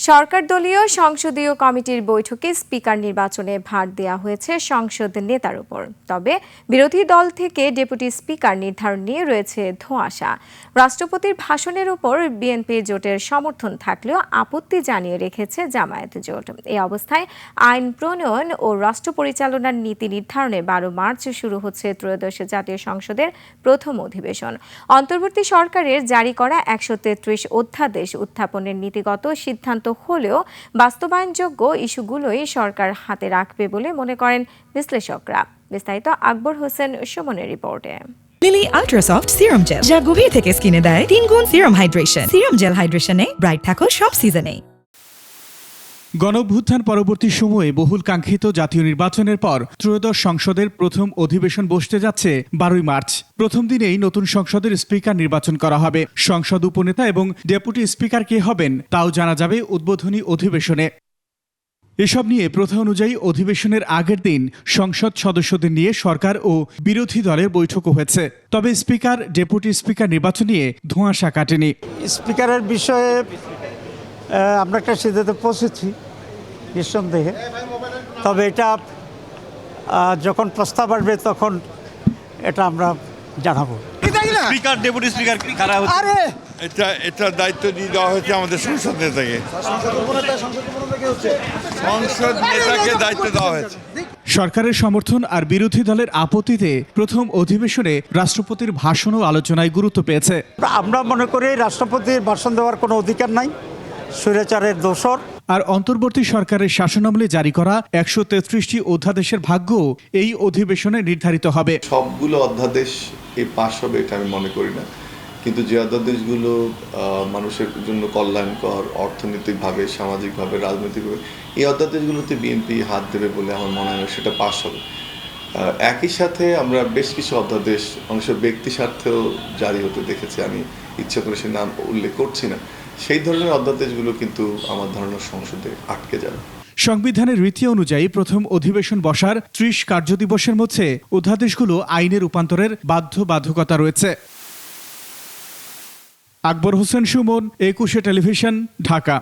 সরকার দলীয় সংসদীয় কমিটির বৈঠকে স্পিকার নির্বাচনে ভার দেওয়া হয়েছে সংসদ নেতার উপর। তবে বিরোধী দল থেকে ডেপুটি স্পিকার নির্ধারণ নিয়ে রয়েছে ধোঁয়াশা। রাষ্ট্রপতির ভাষণের উপর বিএনপি জোটের সমর্থন থাকলেও আপত্তি জানিয়ে রেখেছে জামায়াত জোট। এই অবস্থায় আইন প্রণয়ন ও রাষ্ট্র পরিচালনার নীতি নির্ধারণে 12 মার্চ শুরু হচ্ছে ত্রয়োদশ জাতীয় সংসদের প্রথম অধিবেশন। অন্তর্বর্তী সরকারের জারি করা 133 অধ্যাদেশ উত্থাপনের নীতিগত সিদ্ধান্ত হলেও বাস্তবায়নযোগ্য ইস্যুগুলোই সরকার হাতে রাখবে বলে মনে করেন বিশ্লেষকরা। বিস্তারিত আকবর হোসেন সুমনের রিপোর্টে। লিলি আল্ট্রাসফট সিরাম জেল, যা গভীর থেকে স্কিনে দেয় 3 গুণ সিরাম হাইড্রেশন। সিরাম জেল হাইড্রেশনে ব্রাইট থাকো সব সিজনে। গণঅভ্যুত্থান পরবর্তী সময়ে বহুল কাঙ্ক্ষিত জাতীয় নির্বাচনের পর ত্রয়োদশ সংসদের প্রথম অধিবেশন বসতে যাচ্ছে 12 মার্চ। প্রথম দিনেই নতুন সংসদের স্পিকার নির্বাচন করা হবে। সংসদ উপনেতা এবং ডেপুটি স্পিকার কে হবেন তাও জানা যাবে উদ্বোধনী অধিবেশনে। এসব নিয়ে প্রথা অনুযায়ী অধিবেশনের আগের দিন সংসদ সদস্যদের নিয়ে সরকার ও বিরোধী দলের বৈঠকও হয়েছে। তবে স্পিকার ডেপুটি স্পিকার নির্বাচন নিয়ে ধোঁয়াশা কাটেনি। স্পিকারের বিষয়ে আমরা একটা সিদ্ধান্তে পৌঁছেছি নিঃসন্দেহে। তবে এটা যখন প্রস্তাব আসবে তখন এটা আমরা জানাবো। স্পিকার ডেপুটি স্পিকার কারা হচ্ছে? এটা দায়িত্ব দিয়ে দেওয়া হয়েছে আমাদের সংসদ নেতাকে। সংসদ নেতাকে দায়িত্ব দেওয়া হয়েছে। সরকারের সমর্থন আর বিরোধী দলের আপত্তিতে প্রথম অধিবেশনে রাষ্ট্রপতির ভাষণ ও আলোচনায় গুরুত্ব পেয়েছে। আমরা মনে করি রাষ্ট্রপতির ভাষণ দেওয়ার কোনো অধিকার নাই, স্বৈরাচারের দোসর। আর অন্তর্বর্তী সরকারের শাসনামলে জারি করা 133টি অধ্যাদেশের ভাগ্য এই অধিবেশনে নির্ধারিত হবে। সবগুলো অধ্যাদেশ পাস হবে এটা আমি মনে করি না, কিন্তু যে অধ্যাদেশগুলো মানুষের জন্য কল্যাণকর, অর্থনৈতিকভাবে, সামাজিকভাবে, রাজনৈতিকভাবে, এই অধ্যাদেশগুলোতে বিএনপি হাত দেবে বলে আমার মনে হয় সেটা পাস হবে। একই সাথে আমরা বেশ কিছু অধ্যাদেশ মানুষের ব্যক্তি স্বার্থেও জারি হতে দেখেছি, আমি ইচ্ছা করে সে নাম উল্লেখ করছি না। সেই ধরনের অধ্যাদেশগুলো কিন্তু আমার ধারণা সংসদে আটকে যাবে। সংবিধানের রীতি অনুযায়ী প্রথম অধিবেশন বসার 30 কার্যদিবসের মধ্যে অধ্যাদেশগুলো আইনে রূপান্তরের বাধ্যবাধকতা রয়েছে। আকবর হোসেন সুমন, 21 টেলিভিশন, ঢাকা।